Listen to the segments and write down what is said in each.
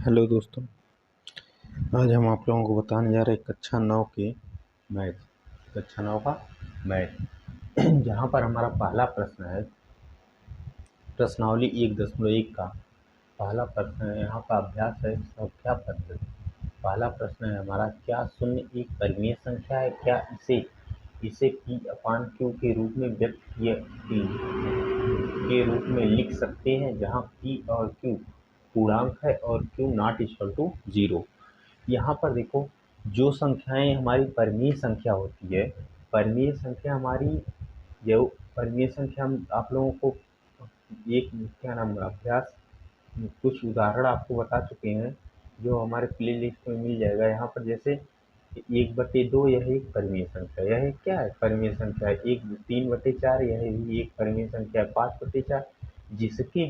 Hello दोस्तों। आज हम आप लोगों को बताने जा रहे हैं कक्षा 9 के मैथ कक्षा 9 का मैथ जहाँ पर हमारा पहला प्रश्न है प्रश्नावली 1.1 का पहला प्रश्न है। यहाँ का अभ्यास है संख्या पद्धति। पहला प्रश्न है हमारा, क्या शून्य एक परिमेय संख्या है? क्या इसे इसे P अपान Q के रूप में व्यक्त के रूप में लिख सकते हैं, जहाँ P और Q पूर्णांक है और Q नॉट इक्वल टू 0। यहाँ पर देखो, जो संख्याएं हमारी परिमेय संख्या होती है, परिमेय संख्या हमारी जो परिमेय संख्या हम आप लोगों को एक क्या नाम अभ्यास कुछ उदाहरण आपको बता चुके हैं, जो हमारे प्ले लिस्ट में मिल जाएगा। यहाँ पर जैसे 1/2 यह एक परिमेय संख्या, यह एक क्या है परिमेय संख्या है। 3/4 यह भी एक परिमेय संख्या है। 5/4 जिसके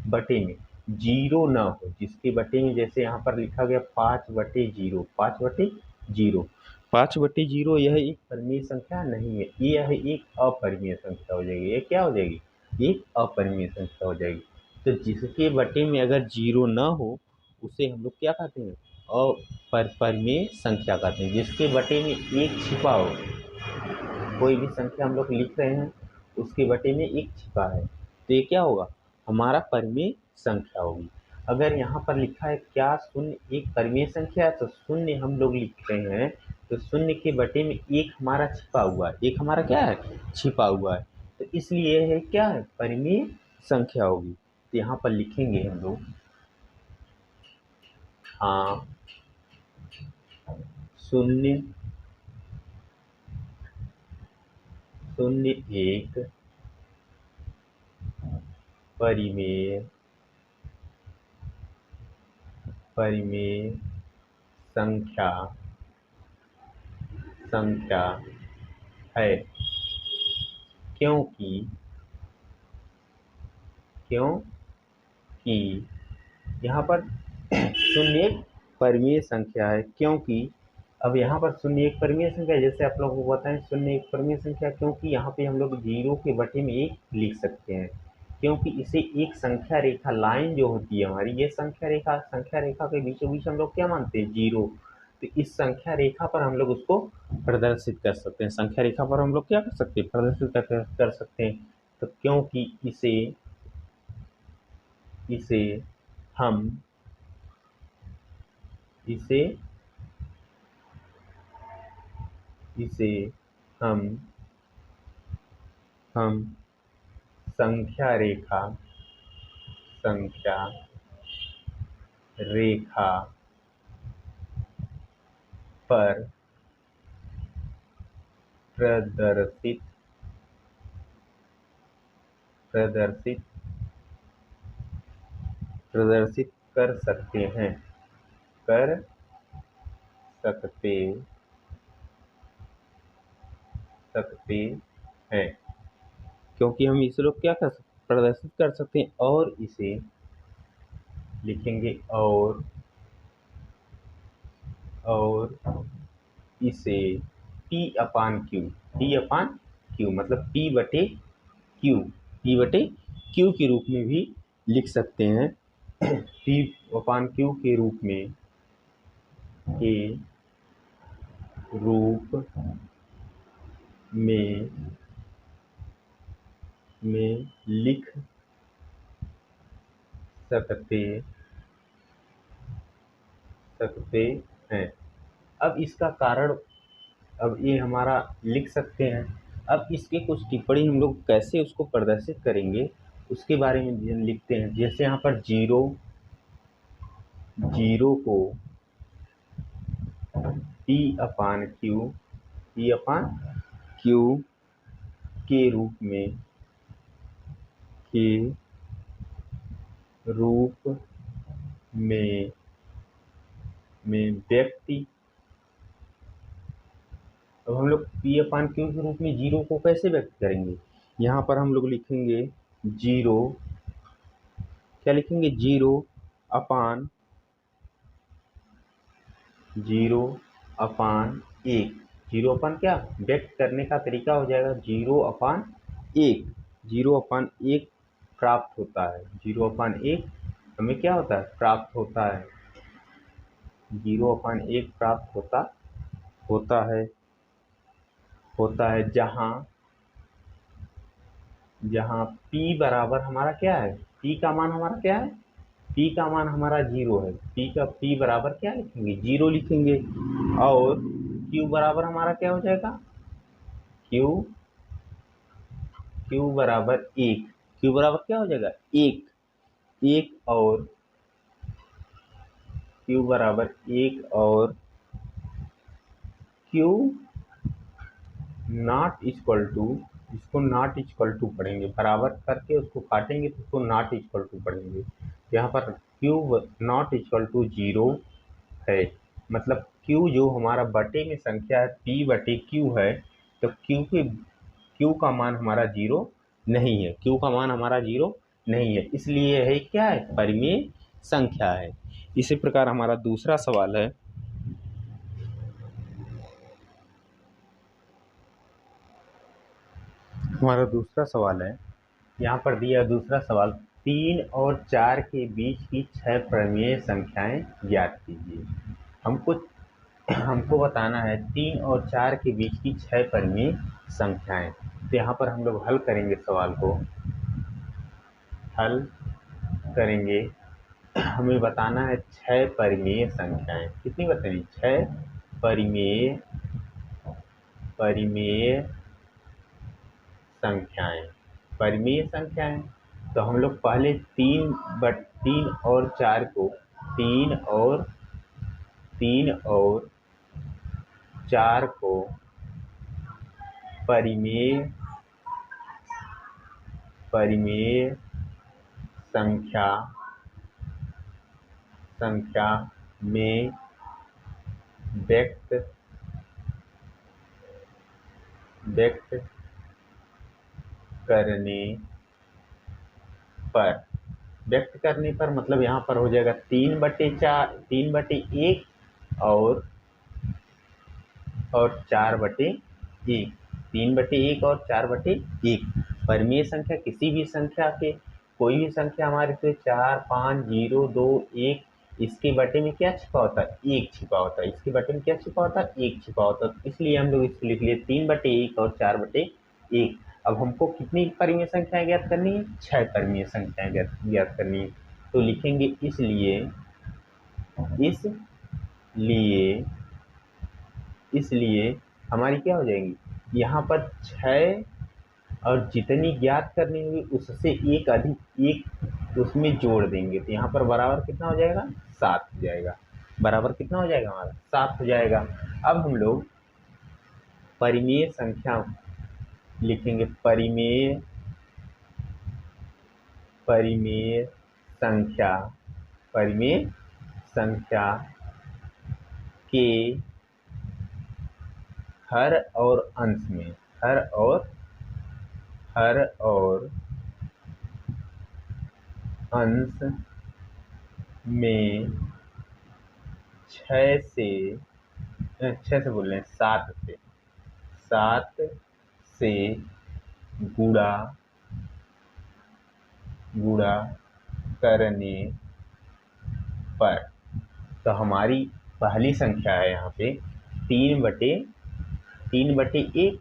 बटे में जीरो ना हो, जिसके बटे में जैसे यहाँ पर लिखा गया 5/0, 5/0, 5/0 यह एक परिमेय संख्या नहीं है, यह एक अपरिमेय संख्या हो जाएगी। यह क्या हो जाएगी? एक अपरिमेय संख्या हो जाएगी। तो जिसके बटे में अगर जीरो ना हो उसे हम लोग क्या कहते हैं? अपरिमेय संख्या कहते हैं। जिसके बटे में एक छिपा हो, कोई भी संख्या हम लोग लिख रहे हैं उसके बटे में एक छिपा है, तो ये क्या होगा? हमारा परिमेय संख्या होगी। अगर यहाँ पर लिखा है क्या शून्य एक परिमेय संख्या है, तो शून्य हम लोग लिख रहे हैं तो शून्य के बटे में एक हमारा छिपा हुआ है, एक हमारा क्या है? छिपा हुआ है। तो इसलिए है क्या है? परिमेय संख्या होगी। तो यहाँ पर लिखेंगे हम लोग, हाँ शून्य शून्य एक परिमेय परिमेय संख्या है, क्योंकि यहाँ पर शून्य एक परिमेय संख्या है। क्योंकि अब यहाँ पर शून्य एक परिमेय संख्या, जैसे आप लोगों को बताएं शून्य एक परिमेय संख्या, क्योंकि यहाँ पे हम लोग जीरो के बटे में एक लिख सकते हैं। क्योंकि इसे एक संख्या रेखा लाइन जो होती है हमारी, ये संख्या रेखा के बीचों बीच हम लोग क्या मानते हैं? जीरो। तो इस संख्या रेखा पर हम लोग उसको प्रदर्शित कर सकते हैं। संख्या रेखा पर हम लोग क्या कर सकते हैं? प्रदर्शित कर सकते हैं। तो क्योंकि इसे हम इसे इसे हम हम संख्या रेखा पर प्रदर्शित कर सकते हैं क्योंकि हम इसे लोग क्या कर सकते? प्रदर्शित कर सकते हैं। और इसे लिखेंगे और इसे P अपान Q मतलब P/Q के रूप में भी लिख सकते हैं। P/Q के रूप में लिख सकते हैं। अब इसका कारण, अब ये हमारा लिख सकते हैं। अब इसके कुछ टिप्पणी हम लोग कैसे उसको प्रदर्शित करेंगे उसके बारे में लिखते हैं। जैसे यहाँ पर जीरो को P अपान Q के रूप में व्यक्ति। अब हम लोग P अपान Q के रूप में जीरो को कैसे व्यक्त करेंगे? यहाँ पर हम लोग लिखेंगे जीरो, क्या लिखेंगे? जीरो अपान 1। जीरो अपान क्या व्यक्त करने का तरीका हो जाएगा? 0/1 प्राप्त होता है। 0/1 हमें क्या होता है, प्राप्त होता है, 0/1 प्राप्त होता है जहाँ p बराबर हमारा क्या है, p का मान हमारा क्या है, p का मान हमारा 0 है। p बराबर क्या लिखेंगे, 0 लिखेंगे। और q बराबर हमारा क्या हो जाएगा, q बराबर 1, q बराबर क्या हो जाएगा, 1 और q बराबर 1 और q नॉट इक्वल टू, इसको नॉट इक्वल टू पढ़ेंगे, बराबर करके उसको काटेंगे तो उसको नॉट इक्वल टू पढ़ेंगे। यहाँ पर q नॉट इक्वल टू 0 है, मतलब q जो हमारा बटे में संख्या है p बटे q है, तो q का मान हमारा 0 नहीं है, q का मान हमारा 0 नहीं है, इसलिए है क्या है, परिमेय संख्या है। इसी प्रकार हमारा दूसरा सवाल है, यहाँ पर दिया दूसरा सवाल, 3 और 4 के बीच की 6 परिमेय संख्याएं ज्ञात कीजिए। हमको बताना है 3 और 4 के बीच की 6 परिमेय संख्याएं। तो यहाँ पर हम लोग हल करेंगे, सवाल को हल करेंगे। हमें बताना है 6 परिमेय संख्याएं, कितनी बतानी, 6 परिमेय संख्याएं। तो हम लोग पहले 3 और 4 को, 3 और 4 को परिमेय संख्या में व्यक्त करने पर मतलब यहाँ पर हो जाएगा 3/1 और 4/1, 3/1 और 4/1। परिमेय संख्या किसी भी संख्या के, कोई भी संख्या हमारे से 4, 5, 0, 2, 1, इसके बटे में क्या छिपा होता है, 1 छिपा होता है, इसके बटे में क्या छिपा होता है, 1 छिपा होता है। इसलिए हम लोग इसको लिख लिए 3/1 और 4/1। अब हमको कितनी परिमेय संख्याएं ज्ञात करनी है, 6 परिमेय संख्याएं ज्ञात करनी है। तो लिखेंगे इसलिए हमारी क्या हो जाएंगी, यहाँ पर 6 और जितनी ज्ञात करनी होगी उससे एक उसमें जोड़ देंगे, तो यहाँ पर बराबर कितना हो जाएगा, 7 हो जाएगा। बराबर कितना हो जाएगा हमारा, 7 हो जाएगा। अब हम लोग परिमेय संख्या लिखेंगे, परिमेय संख्या के हर और अंश में 7 से गुणा करने पर, तो हमारी पहली संख्या है यहाँ पे 3/1,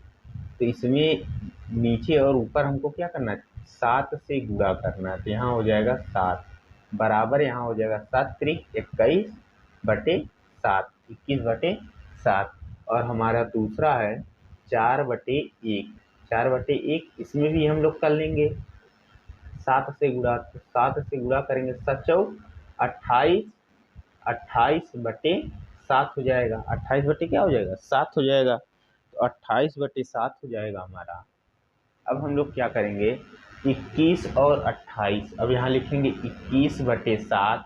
तो इसमें नीचे और ऊपर हमको क्या करना है, 7 से गुणा करना है, तो यहाँ हो जाएगा 7 बराबर, यहाँ हो जाएगा 7×21/7, 21/7। और हमारा दूसरा है 4/1, इसमें भी हम लोग कर लेंगे 7 से गुणा, तो 7 से गुणा करेंगे 7×4 = 28/7 हो जाएगा, 28 बटे क्या हो जाएगा, 7 हो जाएगा, तो 28/7 हो जाएगा हमारा। अब हम लोग क्या करेंगे, 21 और 28, अब यहाँ लिखेंगे 21/7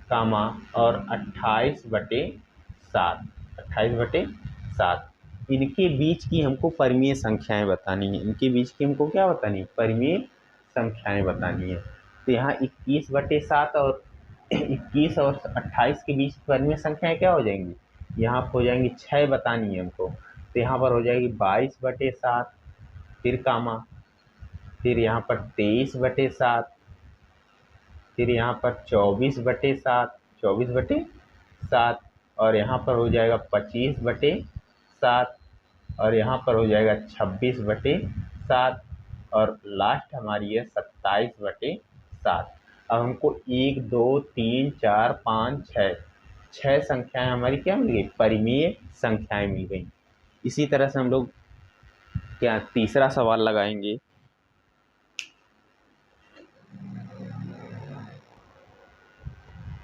कामा और 28/7, इनके बीच की हमको परिमेय संख्याएं बतानी है, इनके बीच की हमको क्या बतानी है, परिमेय संख्याएं बतानी है। तो यहाँ 21/7 और 21 और 28 के बीच परिमेय संख्याएं क्या हो जाएंगी, यहाँ पर हो जाएंगी 6 बतानी है हमको, तो यहाँ पर हो जाएगी 22/7, फिर कामा, फिर यहाँ पर 23/7, फिर यहाँ पर 24/7, 24/7, और यहाँ पर हो जाएगा 25/7, और यहाँ पर हो जाएगा 26/7, और लास्ट हमारी है 27/7। अब हमको 1 2 3 4 5 6 छः संख्याएं हमारी क्या मिल गई, परिमेय संख्याएं मिल गई। इसी तरह से हम लोग क्या तीसरा सवाल लगाएंगे।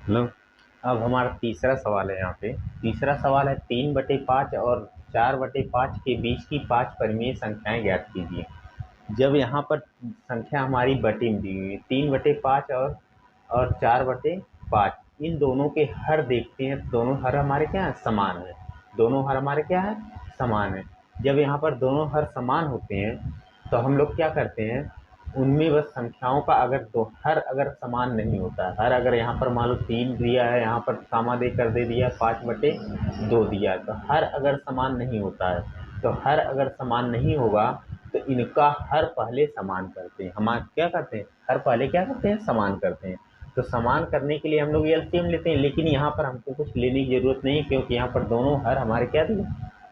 हेलो, अब हमारा तीसरा सवाल है। यहाँ पे तीसरा सवाल है 3/5 और 4/5 के बीच की 5 परिमेय संख्याएं ज्ञात कीजिए। जब यहाँ पर संख्या हमारी बटे में दी हुई है 3/5 और 4/5, इन दोनों के हर देखते हैं तो दोनों हर हमारे क्या है, समान है। दोनों हर हमारे क्या है, समान है। जब यहाँ पर दोनों हर समान होते हैं तो हम लोग क्या करते हैं, उनमें बस संख्याओं का हर अगर समान नहीं होता है, हर अगर यहाँ पर मान लो 3 दिया है, यहाँ पर कामा दे कर दे दिया 5/2 दिया है, तो हर अगर समान नहीं होता है, तो हर अगर समान नहीं होगा तो इनका हर पहले समान करते हैं। हम क्या करते हैं, हर पहले क्या करते हैं, समान करते हैं। तो समान करने के लिए हम लोग एलसीएम लेते हैं, लेकिन यहाँ पर हमको कुछ लेने की जरूरत नहीं, क्योंकि यहाँ पर दोनों हर हमारे क्या दिए,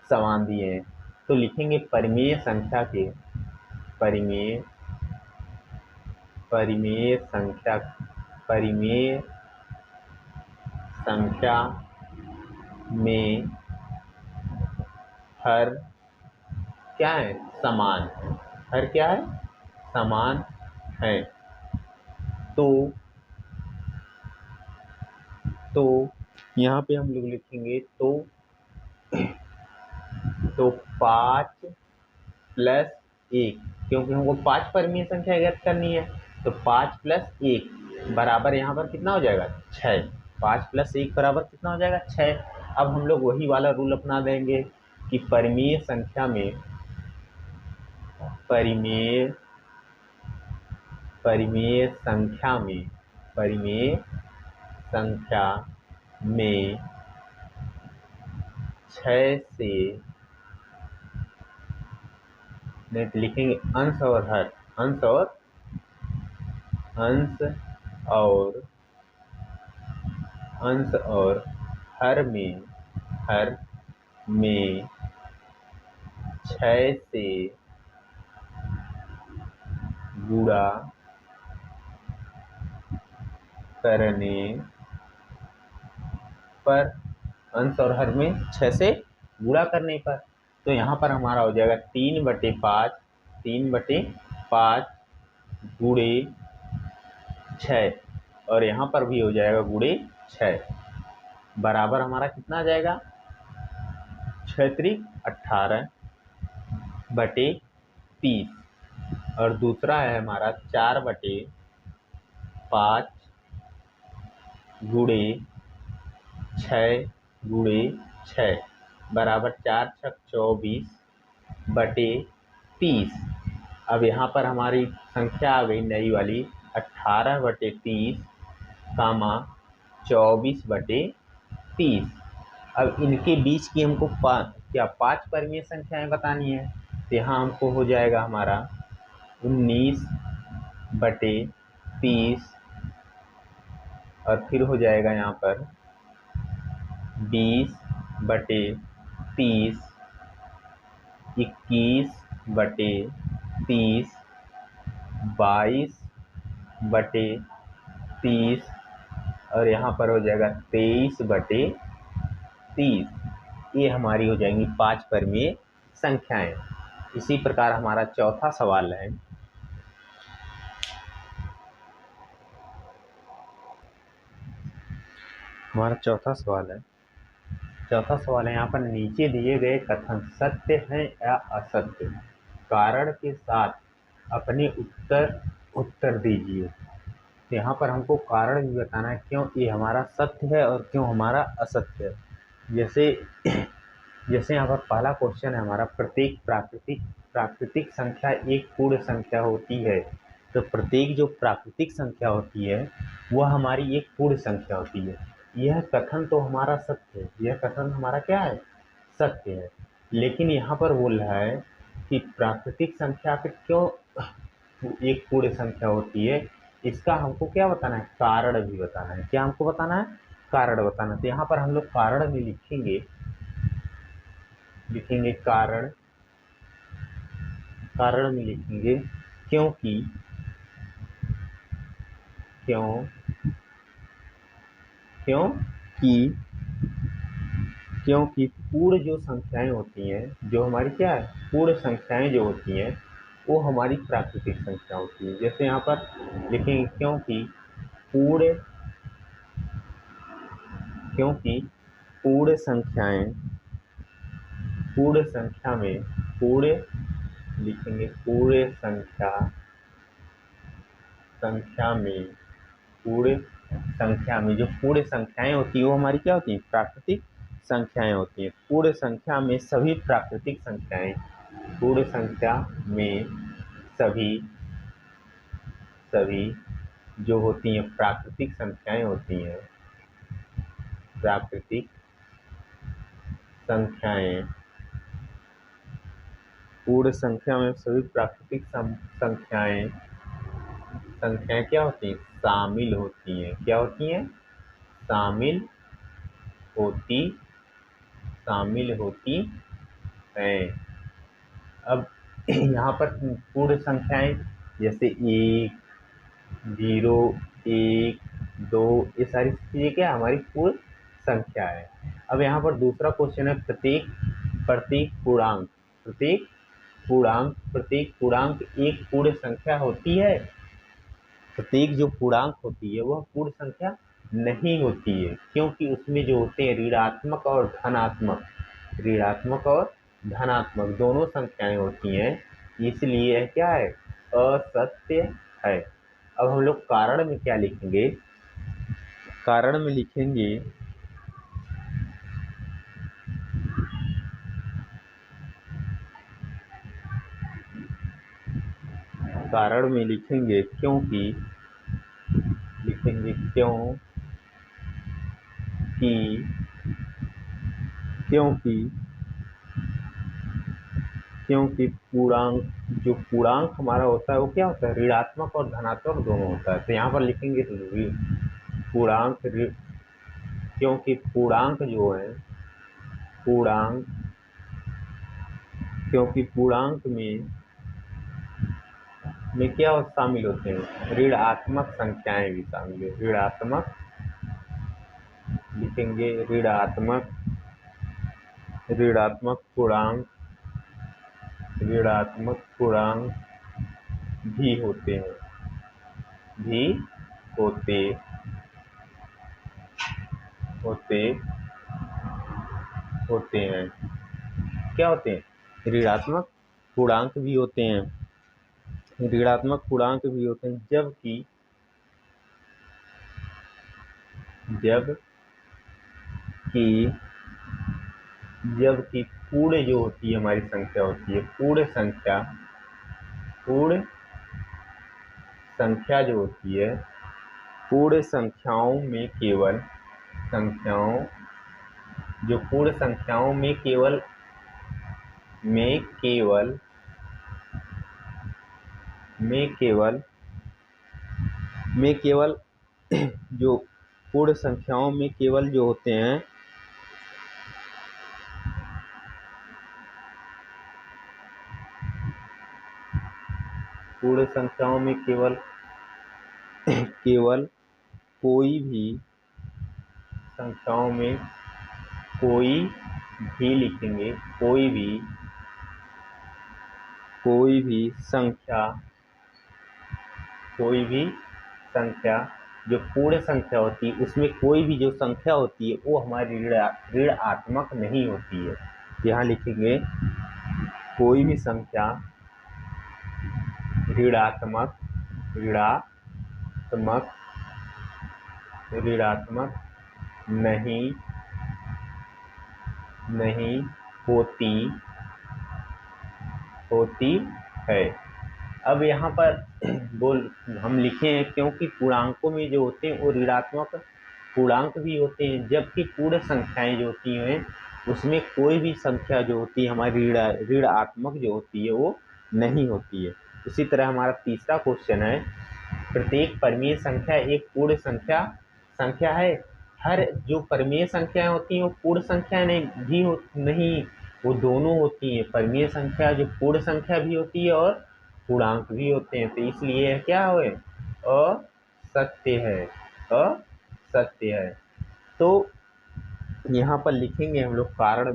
समान दिए हैं। तो लिखेंगे परिमेय संख्या के परिमेय परिमेय संख्या परिमेय संख्या में हर क्या है, समान है। हर क्या है, समान है। तो यहाँ पे हम लोग लिखेंगे तो 5 + 1, क्योंकि हमको 5 परिमेय संख्या ज्ञात करनी है। तो 5 + 1 बराबर यहाँ पर कितना हो जाएगा, 6। 5 + 1 बराबर कितना हो जाएगा, 6। अब हम लोग वही वाला रूल अपना देंगे कि परिमेय संख्या में परिमेय संख्या में 6 से नहीं तो लिखेंगे अंश और हर, अंश और हर में 6 से गुणा करने पर, अंश और हर में 6 से गुणा करने पर, तो यहाँ पर हमारा हो जाएगा 3/5 गुणे 6, और यहाँ पर भी हो जाएगा गुणे 6, बराबर हमारा कितना आ जाएगा, 6×3 = 18/30। और दूसरा है हमारा 4/5 गुणे 6 बराबर 4×6 = 24/30। अब यहाँ पर हमारी संख्या आ गई नई वाली 18/30, 24/30। अब इनके बीच की हमको 5 परिमेय संख्याएं बतानी है। तो यहाँ हमको हो जाएगा हमारा 19/30, और फिर हो जाएगा यहाँ पर 20/30, 21/30, 22/30, और यहाँ पर हो जाएगा 23/30। ये हमारी हो जाएंगी 5 परिमेय संख्याएं। इसी प्रकार हमारा चौथा सवाल है। चौथा सवाल है यहाँ पर नीचे दिए गए कथन सत्य हैं या असत्य, कारण के साथ अपने उत्तर दीजिए। तो यहाँ पर हमको कारण भी बताना है क्यों ये हमारा सत्य है और क्यों हमारा असत्य है। जैसे यहाँ पर पहला क्वेश्चन है हमारा, प्रत्येक प्राकृतिक संख्या एक पूर्ण संख्या होती है। तो प्रत्येक जो प्राकृतिक संख्या होती है वह हमारी एक पूर्ण संख्या होती है। यह कथन तो हमारा सत्य है, यह कथन हमारा क्या है, सत्य है। लेकिन यहाँ पर बोल रहा है कि प्राकृतिक संख्या फिर क्यों एक पूर्ण संख्या होती है, इसका हमको क्या बताना है, कारण भी बताना है। क्या हमको बताना है, कारण बताना। तो यहाँ पर हम लोग कारण भी लिखेंगे, कारण, कारण में लिखेंगे क्योंकि, क्योंकि क्योंकि पूर्ण जो संख्याएं होती हैं, जो हमारी क्या है, पूर्ण संख्याएं जो होती हैं वो हमारी प्राकृतिक संख्या होती है। जैसे यहाँ पर लिखेंगे पूर्ण क्योंकि पूर्ण संख्याएं, पूर्ण संख्या में, पूर्ण लिखेंगे पूर्ण संख्या में, पूर्ण संख्या में जो पूर्ण संख्याएं होती है वो हमारी क्या होती हैं, प्राकृतिक संख्याएं होती हैं। पूर्ण संख्या में सभी प्राकृतिक संख्याएं, पूर्ण संख्या में सभी सभी जो होती हैं प्राकृतिक संख्याएं होती हैं, प्राकृतिक संख्याएं, पूर्ण संख्या में सभी प्राकृतिक संख्याएं क्या होती हैं, शामिल होती हैं। क्या होती हैं, शामिल होती हैं। अब यहाँ पर पूर्ण संख्याएं जैसे 1, 0, 1, 2, ये सारी चीजें क्या हमारी पूर्ण संख्या है। अब यहाँ पर दूसरा क्वेश्चन है प्रत्येक पूर्णांक एक पूर्ण संख्या होती है। प्रत्येक जो पूर्णांक होती है वह पूर्ण संख्या नहीं होती है, क्योंकि उसमें जो होते हैं ऋणात्मक और धनात्मक दोनों संख्याएं होती हैं, इसलिए यह क्या है, असत्य है। अब हम लोग कारण में क्या लिखेंगे, कारण में लिखेंगे क्योंकि पूर्णांक हमारा होता है वो क्या होता है, ऋणात्मक और धनात्मक दोनों होता है। तो यहाँ पर लिखेंगे पूर्णांक, क्योंकि पूर्णांक जो है, क्योंकि पूर्णांक में क्या शामिल होते हैं, ऋणात्मक संख्याएं भी शामिल है। ऋणात्मक लिखेंगे, ऋणात्मक पूर्णांक भी होते हैं, क्या होते हैं, ऋणात्मक पूर्णांक भी होते हैं, जबकि पूर्ण जो होती है हमारी संख्या होती है, पूर्ण संख्या जो होती है, पूर्ण संख्याओं में केवल जो पूर्ण संख्याओं में केवल जो होते हैं, पूर्ण संख्याओं में केवल कोई भी संख्याओं में कोई लिखेंगे, कोई भी संख्या जो पूर्ण संख्या होती है उसमें कोई भी जो संख्या होती है वो हमारी ऋणात्मक नहीं होती है। यहाँ लिखेंगे कोई भी संख्या ऋणात्मक नहीं होती है। अब यहाँ पर हम लिखे हैं क्योंकि पूर्णांकों में जो होते हैं वो ऋणात्मक पूर्णांक भी होते हैं, जबकि पूर्ण संख्याएं जो होती हैं उसमें कोई भी संख्या जो होती है हमारी ऋणात्मक जो होती है वो नहीं होती है। इसी तरह हमारा तीसरा क्वेश्चन है प्रत्येक परिमेय संख्या एक पूर्ण संख्या है। हर जो परिमेय संख्याएं होती हैं वो पूर्ण संख्या नहीं, वो दोनों होती हैं। परिमेय संख्या जो पूर्ण संख्या भी होती है और पूर्णांक भी होते हैं, तो इसलिए यह क्या है, असत्य है, असत्य है। तो यहाँ पर लिखेंगे हम लोग कारण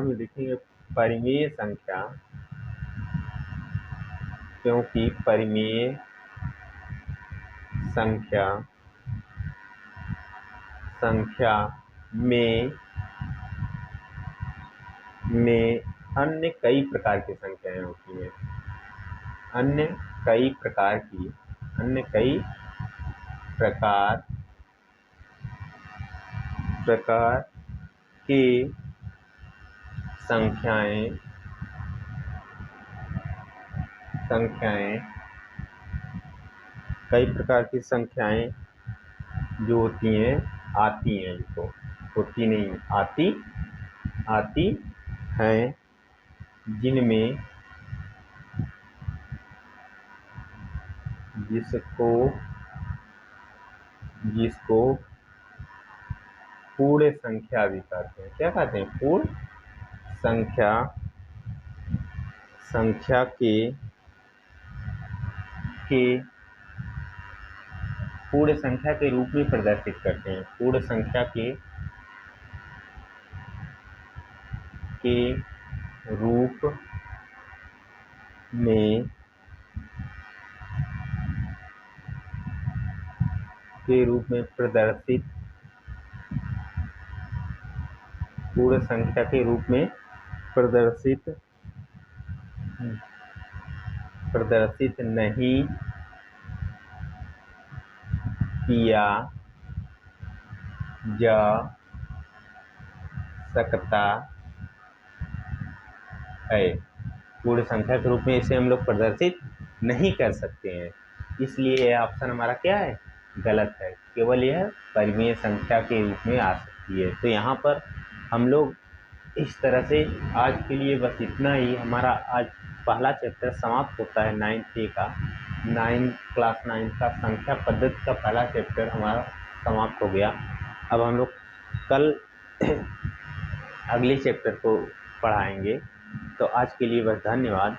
में लिखेंगे परिमेय संख्या, क्योंकि परिमेय संख्या में अन्य कई प्रकार की संख्याएं होती हैं। अन्य कई प्रकार की संख्याएं कई प्रकार की संख्याएं जो होती हैं आती हैं, इनको होती नहीं आती हैं, जिसको पूर्ण संख्या भी कहते हैं। क्या कहते हैं? पूर्ण संख्या के पूर्ण संख्या के रूप में प्रदर्शित करते हैं। पूर्ण संख्या के रूप में प्रदर्शित पूर्ण संख्या के रूप में प्रदर्शित नहीं किया जा सकता है। पूर्ण संख्या के रूप में इसे हम लोग प्रदर्शित नहीं कर सकते हैं, इसलिए यह ऑप्शन हमारा क्या है, गलत है। केवल यह परिमेय संख्या के रूप में आ सकती है। तो यहाँ पर हम लोग इस तरह से आज के लिए बस इतना ही। हमारा आज पहला चैप्टर समाप्त होता है क्लास 9 का संख्या पद्धति का पहला चैप्टर हमारा समाप्त हो गया। अब हम लोग कल अगले चैप्टर को पढ़ाएंगे। तो आज के लिए बस धन्यवाद।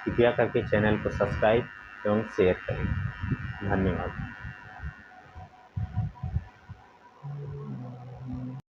कृपया करके चैनल को सब्सक्राइब एवं शेयर करें। धन्यवाद।